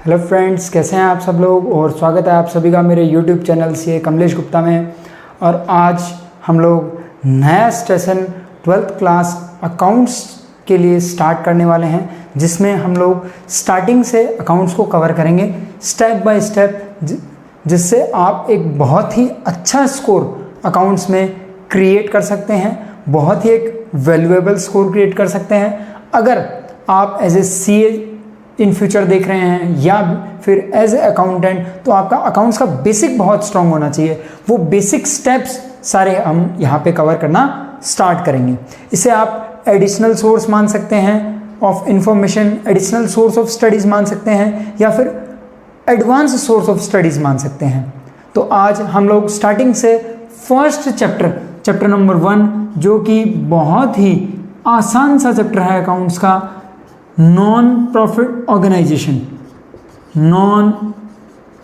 Hello friends, कैसे हैं आप सब लोग। और स्वागत है आप सभी का मेरे यूट्यूब चैनल से कमलेश गुप्ता में। और आज हम लोग नया सेशन 12th क्लास अकाउंट्स के लिए स्टार्ट करने वाले हैं, जिसमें हम लोग स्टार्टिंग से अकाउंट्स को कवर करेंगे स्टेप बाय स्टेप, जिससे आप एक बहुत ही अच्छा स्कोर अकाउंट्स में क्रिएट कर सकते हैं, बहुत ही एक वैल्यूएबल स्कोर क्रिएट कर सकते हैं। अगर आप as a CA in future देख रहे हैं या फिर एज ए अकाउंटेंट, तो आपका अकाउंट्स का बेसिक बहुत स्ट्रांग होना चाहिए। वो बेसिक स्टेप्स सारे हम यहाँ पे कवर करना स्टार्ट करेंगे। इसे आप एडिशनल सोर्स मान सकते हैं of information, additional source of studies मान सकते हैं, या फिर एडवांस सोर्स ऑफ स्टडीज़ मान सकते हैं। तो आज हम लोग स्टार्टिंग से फर्स्ट चैप्टर नंबर 1, जो कि बहुत ही आसान सा चैप्टर है अकाउंट्स का, non profit organisation. Non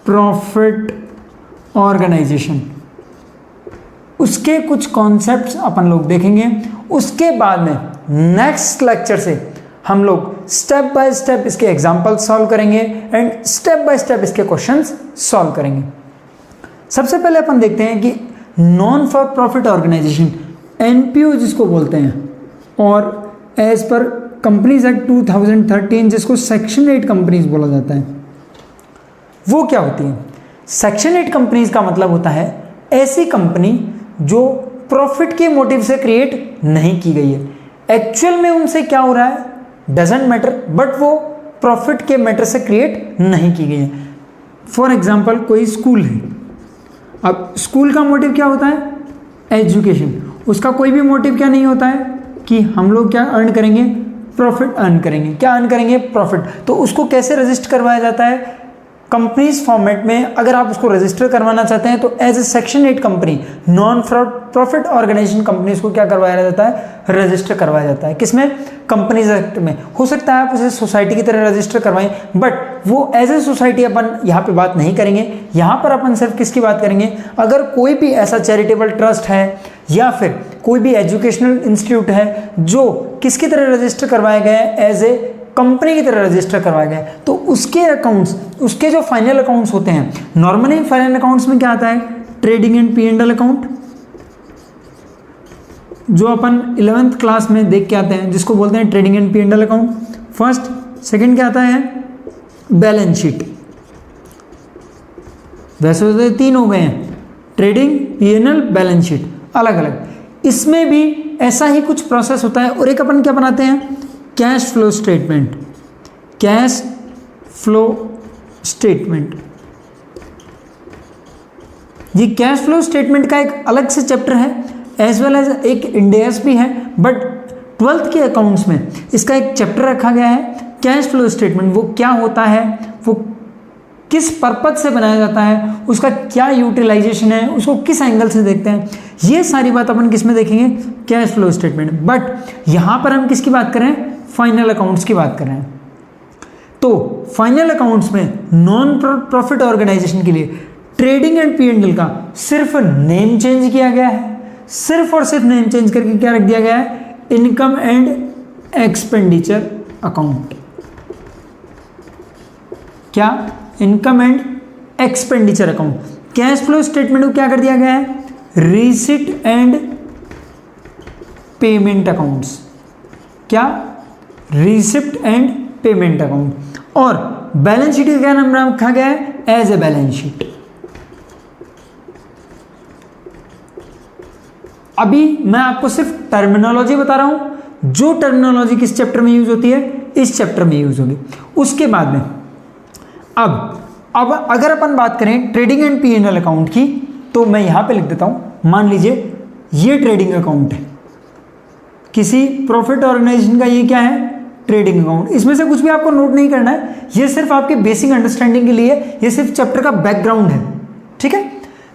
profit organisation, उसके कुछ कॉन्सेप्ट्स अपन लोग देखेंगे। उसके बाद में नेक्स्ट लेक्चर से हम लोग स्टेप बाय स्टेप इसके एग्जाम्पल सॉल्व करेंगे एंड स्टेप बाय स्टेप इसके क्वेश्चंस सॉल्व करेंगे। सबसे पहले अपन देखते हैं कि non for profit organisation, NPO जिसको बोलते हैं, और एज पर कंपनीज एक्ट 2013 जिसको सेक्शन 8 कंपनीज बोला जाता है, वो क्या होती है। सेक्शन 8 कंपनीज का मतलब होता है ऐसी कंपनी जो प्रॉफिट के मोटिव से क्रिएट नहीं की गई है। एक्चुअल में उनसे क्या हो रहा है डजेंट मैटर, बट वो प्रॉफिट के मैटर से क्रिएट नहीं की गई है। फॉर एग्जाम्पल कोई स्कूल है, अब स्कूल का मोटिव क्या होता है एजुकेशन, उसका कोई भी मोटिव क्या नहीं होता है कि हम लोग क्या अर्न करेंगे, प्रॉफिट अर्न करेंगे। क्या अर्न करेंगे, प्रॉफिट। तो उसको कैसे रजिस्टर करवाया जाता है कंपनीज फॉर्मेट में। अगर आप उसको रजिस्टर करवाना चाहते हैं तो as a section 8 company, non profit organisation companies को क्या करवाया जाता है, रजिस्टर करवाया जाता है। किसमें, कंपनीज एक्ट में। हो सकता है आप उसे सोसाइटी की तरह रजिस्टर करवाएं, बट वो एज ए सोसाइटी अपन यहाँ पे बात नहीं करेंगे। यहाँ पर अपन सिर्फ किसकी बात करेंगे, अगर कोई भी ऐसा चैरिटेबल ट्रस्ट है या फिर कोई भी एजुकेशनल इंस्टीट्यूट है जो किसकी तरह रजिस्टर करवाया गया है, एज ए कंपनी की तरह रजिस्टर करवाया गया है, तो उसके अकाउंट्स, उसके जो फाइनल अकाउंट्स होते हैं, नॉर्मली फाइनल अकाउंट्स में क्या आता है, ट्रेडिंग एंड P&L अकाउंट, जो अपन 11th क्लास में देख के आते हैं, जिसको बोलते हैं trading and P&L account. First, second क्या आता है, बैलेंस शीट। वैसे तो 3 हो गए हैं, ट्रेडिंग, P&L, बैलेंस शीट, अलग अलग। इसमें भी ऐसा ही कुछ प्रोसेस होता है। और एक अपन क्या बनाते हैं, cash flow statement. Cash flow statement, ये कैश फ्लो स्टेटमेंट का एक अलग से चैप्टर है, एज वेल एज एक इंडेस भी है, बट 12th के अकाउंट्स में इसका एक चैप्टर रखा गया है कैश फ्लो स्टेटमेंट। वो क्या होता है, वो किस पर्पज से बनाया जाता है, उसका क्या यूटिलाइजेशन है, उसको किस एंगल से देखते हैं, ये सारी बात अपन किस में देखेंगे, कैश फ्लो स्टेटमेंट। बट यहां पर हम किसकी बात कर रहे हैं, फाइनल अकाउंट्स की बात कर रहे हैं। तो फाइनल अकाउंट्स में नॉन प्रॉफिट ऑर्गेनाइजेशन के लिए ट्रेडिंग एंड P&L का सिर्फ नेम चेंज किया गया है, सिर्फ और सिर्फ नेम चेंज करके क्या रख दिया गया है, इनकम एंड एक्सपेंडिचर अकाउंट। क्या, income and expenditure account. Cash flow statement को क्या कर दिया गया है, रिसिट एंड पेमेंट अकाउंट्स। क्या, रिसिप्ट एंड पेमेंट अकाउंट। और बैलेंस शीट का क्या नाम रखा गया है, एज ए बैलेंस शीट। अभी मैं आपको सिर्फ टर्मिनोलॉजी बता रहा हूं, जो टर्मिनोलॉजी किस चैप्टर में यूज होती है, इस चैप्टर में यूज होगी। उसके बाद में अब अगर अपन बात करें ट्रेडिंग एंड P&L अकाउंट की, तो मैं यहां पे लिख देता हूं, मान लीजिए ये ट्रेडिंग अकाउंट है, किसी प्रॉफिट ऑर्गेनाइजेशन का ये क्या है, ट्रेडिंग अकाउंट। इसमें से कुछ भी आपको नोट नहीं करना है, ये सिर्फ आपके बेसिक अंडरस्टैंडिंग के लिए, ये सिर्फ चैप्टर का बैकग्राउंड है, ठीक है।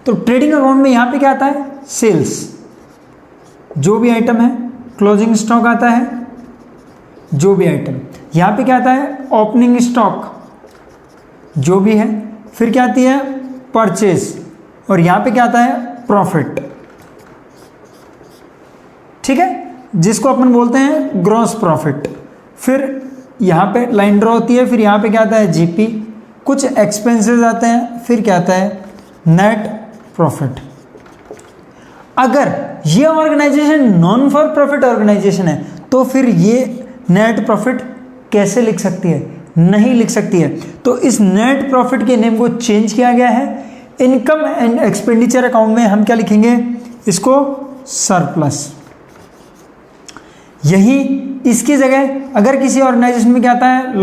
तो ट्रेडिंग अकाउंट में यहां पे क्या आता है, सेल्स, जो भी आइटम है, क्लोजिंग स्टॉक आता है, जो भी आइटम। यहां पे क्या आता है, ओपनिंग स्टॉक, जो भी है। फिर क्या आती है, परचेज, और यहां पे क्या आता है, प्रॉफिट, ठीक है, जिसको अपन बोलते हैं ग्रॉस प्रॉफिट। फिर यहाँ पे लाइन ड्रॉ होती है, फिर यहाँ पे क्या आता है, जीपी, कुछ एक्सपेंसेस आते हैं, फिर क्या आता है नेट प्रॉफिट। अगर ये organisation non for profit organisation है तो फिर ये नेट प्रॉफिट कैसे लिख सकती है, नहीं लिख सकती है। तो इस नेट प्रॉफिट के नेम को चेंज किया गया है। इनकम एंड एक्सपेंडिचर अकाउंट में हम क्या लिखेंगे, इसको सरप्लस। यही इसकी जगह अगर किसी ऑर्गेनाइजेशन में क्या आता है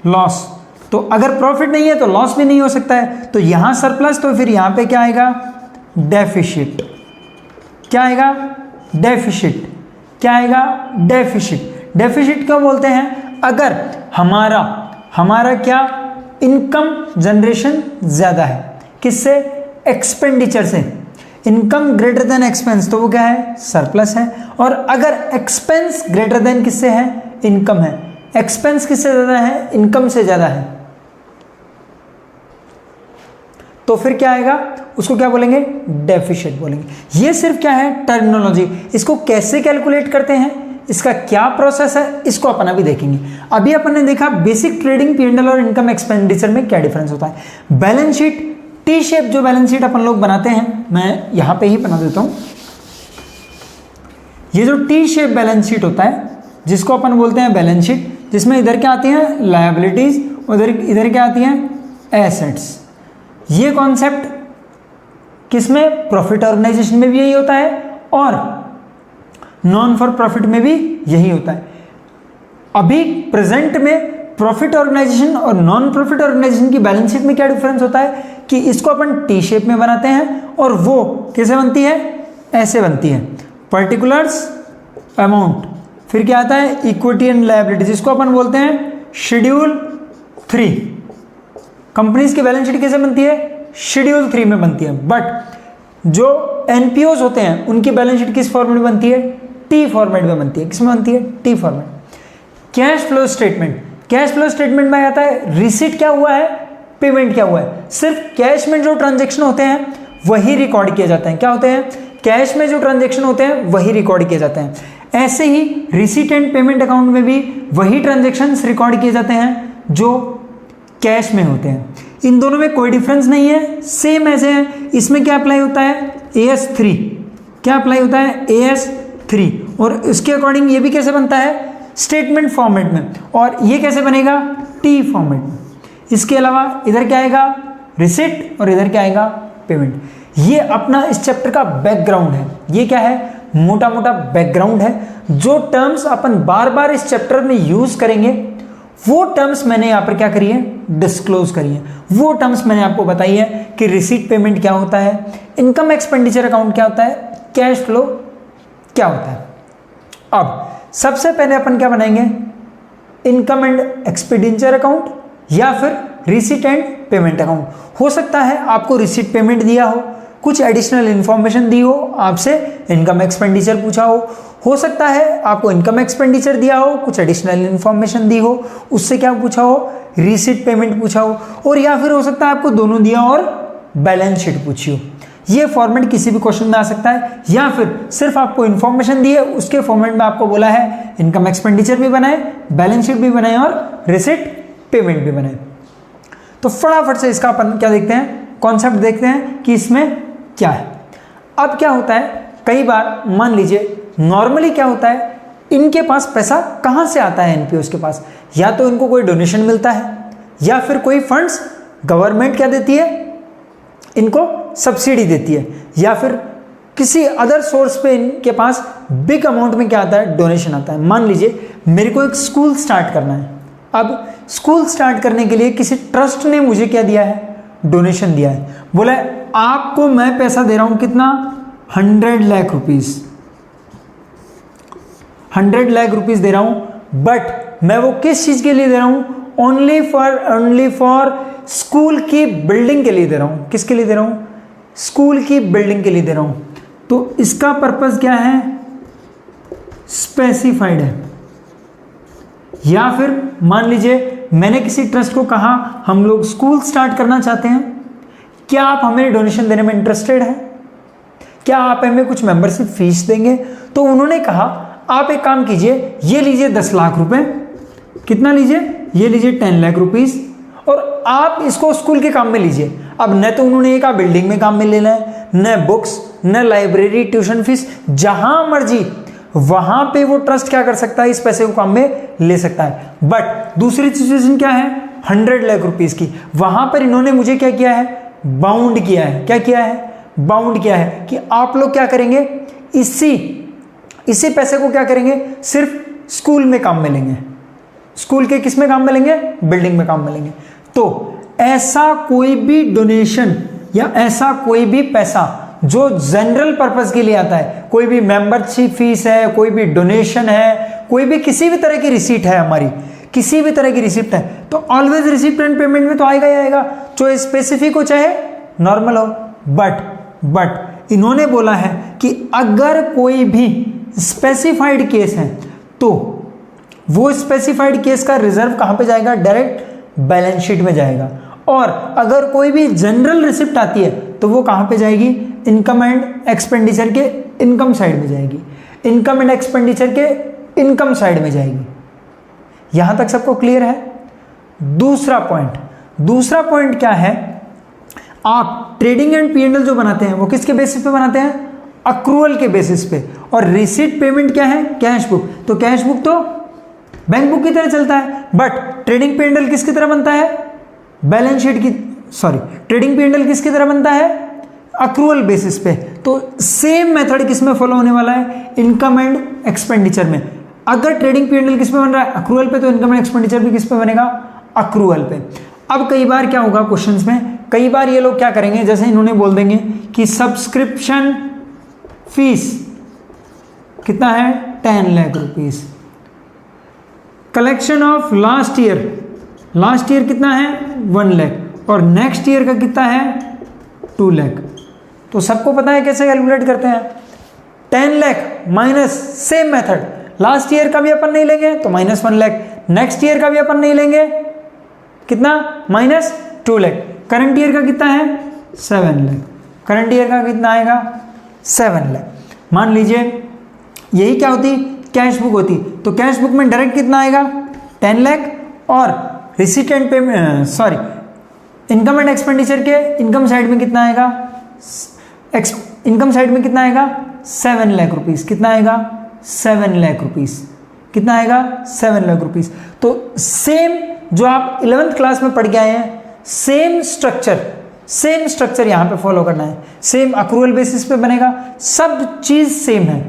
लॉस, तो अगर प्रॉफिट नहीं है तो लॉस भी नहीं हो सकता है। तो यहां सरप्लस, तो फिर यहां पे क्या आएगा डेफिशिट। क्या आएगा डेफिशिट। क्या आएगा डेफिशिट। डेफिशिट क्यों बोलते हैं, अगर हमारा क्या इनकम जनरेशन ज्यादा है, किससे, एक्सपेंडिचर से। इनकम ग्रेटर देन एक्सपेंस, तो वो क्या है सरप्लस है। और अगर एक्सपेंस ग्रेटर देन किससे है, इनकम है। एक्सपेंस किससे ज्यादा है, इनकम से ज्यादा है, तो फिर क्या आएगा, उसको क्या बोलेंगे डेफिशिट बोलेंगे। ये सिर्फ क्या है टर्मिनोलॉजी। इसको कैसे कैलकुलेट करते हैं, इसका क्या प्रोसेस है, इसको अपन अभी देखेंगे। अभी अपन ने देखा बेसिक ट्रेडिंग P&L और इनकम एक्सपेंडिचर में क्या डिफरेंस होता है। बैलेंस शीट टी शेप, जो बैलेंस शीट अपन लोग बनाते हैं, मैं यहां पे ही बना देता हूं। ये जो टी शेप बैलेंस शीट होता है जिसको अपन बोलते हैं बैलेंस शीट, जिसमें इधर क्या आती हैं लायबिलिटीज, इधर क्या आती हैं एसेट्स। ये कॉन्सेप्ट किसमें, प्रॉफिट ऑर्गेनाइजेशन में भी यही होता है और नॉन फॉर प्रॉफिट में भी यही होता है। अभी प्रेजेंट में प्रॉफिट ऑर्गेनाइजेशन और नॉन प्रॉफिट ऑर्गेनाइजेशन की बैलेंस शीट में क्या डिफरेंस होता है कि इसको अपन टी शेप में बनाते हैं और वो कैसे बनती है, ऐसे बनती है पर्टिकुलर्स अमाउंट। फिर क्या आता है इक्विटी एंड लायबिलिटी, जिसको अपन बोलते हैं शेड्यूल 3। कंपनीज की बैलेंस शीट कैसे बनती है, शेड्यूल 3 में बनती है। बट जो एनपीओज होते हैं उनकी बैलेंस शीट किस फॉर्मेट में बनती है, टी फॉर्मेट में बनती है। किस में बनती है, T format. Cash flow statement, cash flow statement में आता है रिसीट क्या हुआ है, पेमेंट क्या हुआ है। सिर्फ कैश में जो ट्रांजेक्शन होते हैं वही रिकॉर्ड किए जाते हैं। क्या होते हैं, कैश में जो ट्रांजेक्शन होते हैं वही रिकॉर्ड किए जाते हैं। ऐसे ही रिसीट एंड पेमेंट अकाउंट में भी वही ट्रांजेक्शन्स रिकॉर्ड किए जाते हैं जो कैश में होते हैं। इन दोनों में कोई डिफरेंस नहीं है, सेम ऐसे हैं। इसमें क्या अप्लाई होता है AS3, क्या अप्लाई होता है AS3। और इसके अकॉर्डिंग ये भी कैसे बनता है स्टेटमेंट फॉर्मेट में, और ये कैसे बनेगा टी फॉर्मेट में। इसके अलावा इधर क्या आएगा रिसिट और इधर क्या आएगा पेमेंट। ये अपना इस चैप्टर का बैकग्राउंड है। ये क्या है मोटा मोटा बैकग्राउंड है। जो टर्म्स अपन बार बार इस चैप्टर में यूज करेंगे वो टर्म्स मैंने यहाँ पर क्या करी है डिस्क्लोज करी है। वो टर्म्स मैंने आपको बताई है कि रिसीट पेमेंट क्या होता है, इनकम एक्सपेंडिचर अकाउंट क्या होता है, कैश फ्लो क्या होता है। अब सबसे पहले अपन क्या बनाएंगे, इनकम एंड एक्सपेंडिचर अकाउंट या फिर रिसीट एंड पेमेंट अकाउंट। हो सकता है आपको रिसीट पेमेंट दिया हो, कुछ एडिशनल इंफॉर्मेशन दी हो, आपसे इनकम एक्सपेंडिचर पूछा हो सकता है आपको इनकम एक्सपेंडिचर दिया हो, कुछ एडिशनल इंफॉर्मेशन दी हो, उससे क्या पूछा हो रिसीट पेमेंट पूछा हो, और या फिर हो सकता है आपको दोनों दिया और बैलेंस शीट पूछी हो। ये फॉर्मेट किसी भी क्वेश्चन में आ सकता है, या फिर सिर्फ आपको इंफॉर्मेशन दी है उसके फॉर्मेट में आपको बोला है इनकम एक्सपेंडिचर भी बनाए, बैलेंस शीट भी बनाए और रिसीट पेमेंट भी बनाए। तो फटाफट से इसका अपन क्या देखते हैं, कॉन्सेप्ट देखते हैं कि इसमें क्या है। अब क्या होता है, कई बार मान लीजिए नॉर्मली क्या होता है, इनके पास पैसा कहाँ से आता है एनपीओस के पास, या तो इनको कोई डोनेशन मिलता है या फिर कोई फंड्स गवर्नमेंट क्या देती है इनको सब्सिडी देती है, या फिर किसी अदर सोर्स पे इनके पास बिग अमाउंट में क्या आता है डोनेशन आता है। मान लीजिए मेरे को एक स्कूल स्टार्ट करना है। अब स्कूल स्टार्ट करने के लिए किसी ट्रस्ट ने मुझे क्या दिया है डोनेशन दिया है, बोला है आपको मैं पैसा दे रहा हूं कितना 100 लाख रुपीस, 100 लाख रुपीस दे रहा हूं। बट मैं वो किस चीज के लिए दे रहा हूं, ओनली फॉर स्कूल की बिल्डिंग के लिए दे रहा हूं। किसके लिए दे रहा हूं, स्कूल की बिल्डिंग के लिए दे रहा हूं। तो इसका पर्पस क्या है, स्पेसिफाइड है। या फिर मान लीजिए मैंने किसी ट्रस्ट को कहा हम लोग स्कूल स्टार्ट करना चाहते हैं, क्या आप हमें डोनेशन देने में इंटरेस्टेड हैं, क्या आप हमें कुछ मेंबरशिप फीस देंगे। तो उन्होंने कहा आप एक काम कीजिए, ये लीजिए 10 लाख रुपए, कितना लीजिए, ये लीजिए 10 लाख रुपीस, और आप इसको स्कूल के काम में लीजिए। अब न तो उन्होंने ये कहा बिल्डिंग में काम में लेना है, न बुक्स, न लाइब्रेरी, ट्यूशन फीस, जहां मर्जी वहां पे वो ट्रस्ट क्या कर सकता है, इस पैसे को काम में ले सकता है। बट दूसरी सिचुएशन क्या है, 100 लाख रुपीस की, वहां पर इन्होंने मुझे क्या किया है, बाउंड किया है। क्या किया है, बाउंड किया है कि आप लोग क्या करेंगे, इसी पैसे को क्या करेंगे, सिर्फ स्कूल में काम में लेंगे। स्कूल के किस में काम में लेंगे, बिल्डिंग में काम में लेंगे। तो ऐसा कोई भी डोनेशन या ऐसा कोई भी पैसा जो जनरल पर्पस के लिए आता है, कोई भी मेंबरशिप फीस है, कोई भी डोनेशन है, कोई भी किसी भी तरह की रिसीट है, हमारी किसी भी तरह की रिसिप्ट है, तो ऑलवेज रिसिप्ट एंड पेमेंट में तो आएगा ही आएगा, चाहे स्पेसिफिक हो चाहे नॉर्मल हो। बट इन्होंने बोला है कि अगर कोई भी स्पेसिफाइड केस है तो वो स्पेसिफाइड केस का रिजर्व कहां पे जाएगा, डायरेक्ट बैलेंस शीट में जाएगा। और अगर कोई भी जनरल रिसिप्ट आती है तो वो कहां पे जाएगी, इनकम एंड एक्सपेंडिचर के इनकम साइड में जाएगी, इनकम एंड एक्सपेंडिचर के इनकम साइड में जाएगी। यहां तक सबको क्लियर है। दूसरा पॉइंट क्या है, आप ट्रेडिंग एंड P&L जो बनाते हैं वो किसके बेसिस पे बनाते हैं, अक्रूवल के बेसिस पे। और रिसीट पेमेंट क्या है, कैश बुक। तो कैश बुक तो बैंक बुक की तरह चलता है, बट ट्रेडिंग P&L किसकी तरह बनता है, बैलेंस शीट की, सॉरी ट्रेडिंग P&L किसकी तरह बनता है, अक्रूवल बेसिस पे। तो सेम मेथड किसमें फॉलो होने वाला है, इनकम एंड एक्सपेंडिचर में। अगर ट्रेडिंग P&L किस पे बन रहा है, अक्रूवल पे, तो इनकम एंड एक्सपेंडिचर भी किस पे बनेगा, अक्रूवल पे। अब कई बार क्या होगा क्वेश्चंस में, कई बार ये लोग क्या करेंगे, जैसे इन्होंने बोल देंगे कि सब्सक्रिप्शन फीस कितना है, 10 lakh rupees, collection of last year कितना है, 1 लाख, और नेक्स्ट ईयर का कितना है, 2 लाख। तो सबको पता है कैसे कैलकुलेट करते हैं, 10 lakh minus same method, last year का भी अपन नहीं लेंगे तो -1 लाख, नेक्स्ट ईयर का भी अपन नहीं लेंगे, कितना, -2 लाख, करंट ईयर का कितना है, 7 लाख, करंट ईयर का कितना आएगा, 7 लाख। मान लीजिए यही क्या होती, कैश बुक होती, तो कैश बुक में डायरेक्ट कितना आएगा, 10 लाख, और receipt and payment, sorry income and expenditure के इनकम साइड में कितना आएगा, इनकम साइड में कितना आएगा, 7 लाख रुपीस। कितना आएगा, 7 लाख रुपीस। कितना आएगा, 7 लाख रुपीस। तो सेम जो आप 11th क्लास में पढ़ के आए हैं, सेम स्ट्रक्चर यहां पे फॉलो करना है, सेम अक्रूवल बेसिस पे बनेगा, सब चीज सेम है।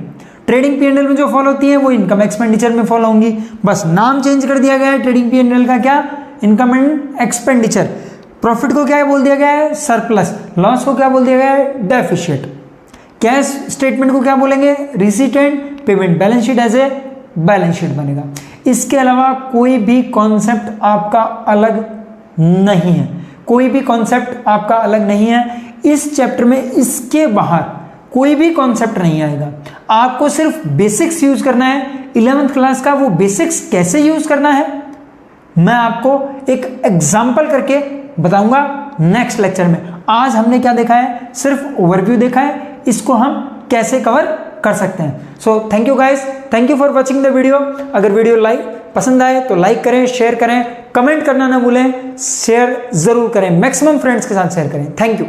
ट्रेडिंग P&L में जो फॉलो होती है वो इनकम एक्सपेंडिचर में फॉलो होंगी, बस नाम चेंज कर दिया गया है। ट्रेडिंग P&L का क्या, इनकम एंड एक्सपेंडिचर। प्रॉफिट को क्या बोल दिया गया है, सरप्लस। लॉस को क्या बोल दिया गया है, डेफिशिट। कैश स्टेटमेंट को क्या बोलेंगे, receipt and payment. Balance sheet as a balance sheet बनेगा। इसके अलावा कोई भी कॉन्सेप्ट आपका अलग नहीं है, कोई भी कॉन्सेप्ट आपका अलग नहीं है इस चैप्टर में। इसके बाहर कोई भी कॉन्सेप्ट नहीं आएगा, आपको सिर्फ बेसिक्स यूज करना है। 11th क्लास का वो बेसिक्स कैसे यूज करना है मैं आपको एक एग्जाम्पल करके बताऊंगा नेक्स्ट लेक्चर में। आज हमने क्या देखा है, सिर्फ ओवरव्यू देखा है, इसको हम कैसे कवर कर सकते हैं। So thank you guys, thank you for watching the video. अगर वीडियो पसंद आए तो लाइक करें, शेयर करें, कमेंट करना ना भूलें, शेयर जरूर करें, मैक्सिमम फ्रेंड्स के साथ शेयर करें। Thank you.